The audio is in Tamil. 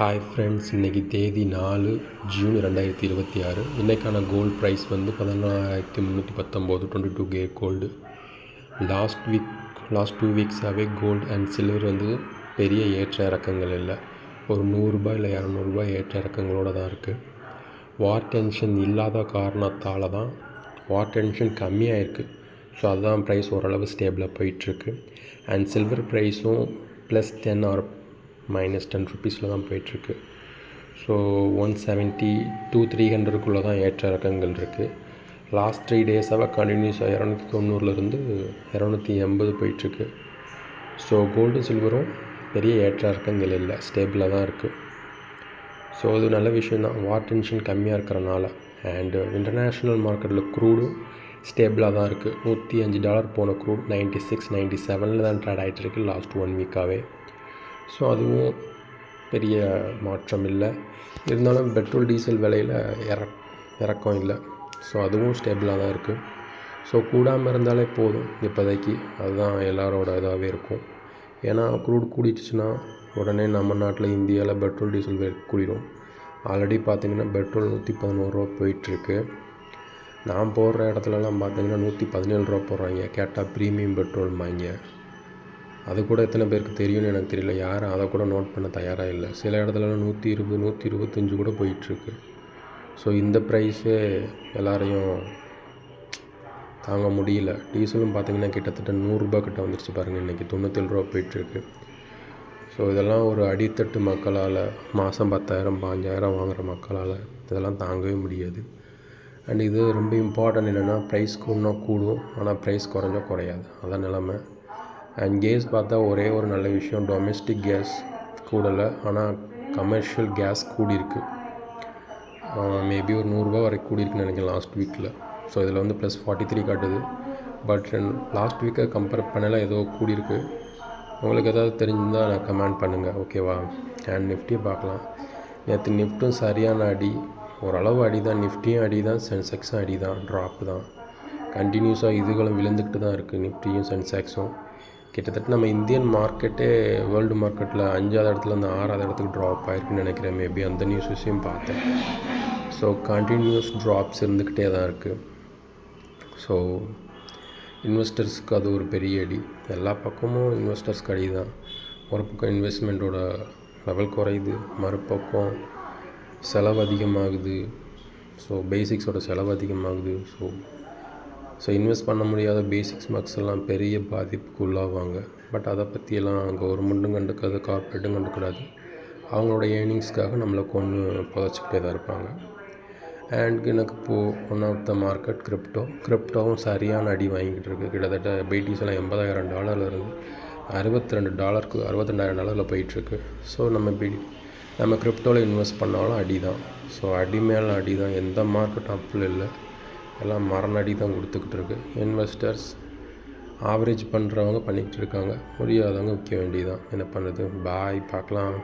ஹாய் ஃப்ரெண்ட்ஸ், இன்றைக்கி தேதி 4 ஜூன் 2026. இன்றைக்கான கோல்டு ப்ரைஸ் வந்து 14,319 22K கோல்டு. லாஸ்ட் 2 வீக்ஸாகவே கோல்டு அண்ட் சில்வர் வந்து பெரிய ஏற்ற இறக்கங்கள் இல்லை. ஒரு $100 இல்லை $200 ஏற்ற இறக்கங்களோடு தான் இருக்குது. வார் டென்ஷன் இல்லாத காரணத்தால் தான் வார் டென்ஷன் கம்மியாக இருக்குது. ஸோ அதுதான் ப்ரைஸ் ஓரளவு ஸ்டேபிளாக போயிட்டுருக்கு. அண்ட் சில்வர் ப்ரைஸும் +10 ஆர் -10 ருபீஸில் தான் போயிட்டுருக்கு. ஸோ 170 to 300க்குள்ளே தான் ஏற்ற இறக்கங்கள் இருக்குது. லாஸ்ட் 3 டேஸாக கண்டினியூஸாக 290லேருந்து 280 போயிட்டுருக்கு. ஸோ கோல்டு சில்வரும் பெரிய ஏற்ற இறக்கங்கள் இல்லை, ஸ்டேபிளாக தான் இருக்குது. ஸோ அது நல்ல விஷயந்தான், வார் டென்ஷன் கம்மியாக இருக்கிறனால. அண்டு இன்டர்நேஷ்னல் மார்க்கெட்டில் க்ரூடும் ஸ்டேபிளாக தான் இருக்குது. $105 போன க்ரூட் 96 97 தான் ட்ரேட் ஆகிட்டுருக்கு லாஸ்ட் 1 வீக்காகவே. ஸோ அதுவும் பெரிய மாற்றம் இல்லை. இருந்தாலும் பெட்ரோல் டீசல் விலையில் இறக்கம் இல்லை. ஸோ அதுவும் ஸ்டேபிளாக தான் இருக்குது. ஸோ கூடாமல் இருந்தாலே போதும் இப்போதைக்கு. அதுதான் எல்லாரோட இதாகவே இருக்கும். ஏன்னா க்ரூட் கூடிடுச்சுன்னா உடனே நம்ம நாட்டில் இந்தியாவில் பெட்ரோல் டீசல் கூடிடும். ஆல்ரெடி பார்த்திங்கன்னா பெட்ரோல் $111 போயிட்டுருக்கு. நான் போடுற இடத்துலலாம் பார்த்திங்கன்னா $117 போடுறாங்க. கேட்டால் ப்ரீமியம் பெட்ரோல்மாங்க. அது கூட எத்தனை பேருக்கு தெரியும்னு எனக்கு தெரியல. யாரும் அதை கூட நோட் பண்ண தயாராக இல்லை. சில இடத்துலலாம் 120 125 கூட போயிட்டுருக்கு. ஸோ இந்த ப்ரைஸே எல்லாரையும் தாங்க முடியல. டீசலும் பார்த்திங்கன்னா கிட்டத்தட்ட $100 கிட்ட வந்துருச்சு பாருங்கள். இன்றைக்கி $97 போயிட்டுருக்கு. ஸோ இதெல்லாம் ஒரு அடித்தட்டு மக்களால், மாதம் 10,000 5,000 வாங்குகிற மக்களால் இதெல்லாம் தாங்கவே முடியாது. அண்ட் இது ரொம்ப இம்பார்ட்டன்ட் என்னென்னா, ப்ரைஸ் கூடனா கூடும், ஆனால் ப்ரைஸ் குறைஞ்சா குறையாது. அதான் நிலமை. அண்ட் கேஸ் பார்த்தா ஒரே ஒரு நல்ல விஷயம், டொமெஸ்டிக் கேஸ் கூடலை, ஆனால் கமர்ஷியல் கேஸ் கூடியிருக்கு. மேபி ஒரு $100 வரைக்கும் கூடியிருக்குன்னு நினைக்கிறேன் லாஸ்ட் வீக்கில். ஸோ இதில் வந்து +43 காட்டுது. பட் லாஸ்ட் வீக்கை கம்பேர் பண்ணலாம் ஏதோ கூடியிருக்கு. உங்களுக்கு ஏதாவது தெரிஞ்சிருந்தால் நான் கமெண்ட் பண்ணுங்கள், ஓகேவா? அண்ட் நிஃப்டியை பார்க்கலாம். நேற்று நிஃப்ட்டும் சரியான அடி, ஓரளவு அடி தான். நிஃப்டியும் அடி தான், சென்செக்ஸும் அடி தான், ட்ராப் தான். கண்டினியூஸாக இதுகளும் விழுந்துக்கிட்டு தான் இருக்குது, நிஃப்டியும் சென்செக்ஸும். கிட்டத்தட்ட நம்ம இந்தியன் மார்க்கெட்டே வேர்ல்டு மார்க்கெட்டில் 5வது இடத்துலேருந்து 6வது இடத்துக்கு ட்ராப் ஆகிருக்குன்னு நினைக்கிறேன். மேபி அந்த நியூஸஸையும் பார்த்தேன். ஸோ கண்டினியூஸ் ட்ராப்ஸ் இருந்துக்கிட்டே தான் இருக்குது. ஸோ இன்வெஸ்டர்ஸ்க்கு அது ஒரு பெரிய அடி. எல்லா பக்கமும் இன்வெஸ்டர்ஸ்க்கு அடி தான். ஒரு பக்கம் இன்வெஸ்ட்மெண்ட்டோட லெவல் குறையுது, மறுபக்கம் செலவு அதிகமாகுது. ஸோ பேசிக்ஸோட செலவு அதிகமாகுது. ஸோ இன்வெஸ்ட் பண்ண முடியாத பேசிக்ஸ் மக்கள்ஸ் எல்லாம் பெரிய பாதிப்புக்கு உள்ளாவாங்க. பட் அதை பற்றியெல்லாம் கவர்மெண்ட்டும் கண்டுக்காது, கார்ப்பரேட்டும் கண்டுக்கூடாது. அவங்களோட ஏர்னிங்ஸ்க்காக நம்மளை கொண்டு புதைச்சிக்கிட்டே தான் இருப்பாங்க. அண்ட் எனக்கு இப்போது ஒன் ஆஃப் த மார்க்கெட் கிரிப்டோவும் சரியான அடி வாங்கிக்கிட்டு இருக்குது. கிட்டத்தட்ட பைட்டிஸ் எல்லாம் $80,000 $62 $62,000 போயிட்டுருக்கு. ஸோ நம்ம கிரிப்டோவில் இன்வெஸ்ட் பண்ணாலும் அடி தான். ஸோ அடி மேலே அடி தான். எந்த மார்க்கெட்டும் அப்பில் இல்லை, எல்லாம் மரணடி தான் கொடுத்துக்கிட்டு இருக்கு. இன்வெஸ்டர்ஸ் ஆவரேஜ் பண்ணுறவங்க பண்ணிக்கிட்டு இருக்காங்க, முடியாதவங்க விற்க வேண்டியதான். என்ன பண்ணுறது? பாய், பார்க்கலாம்.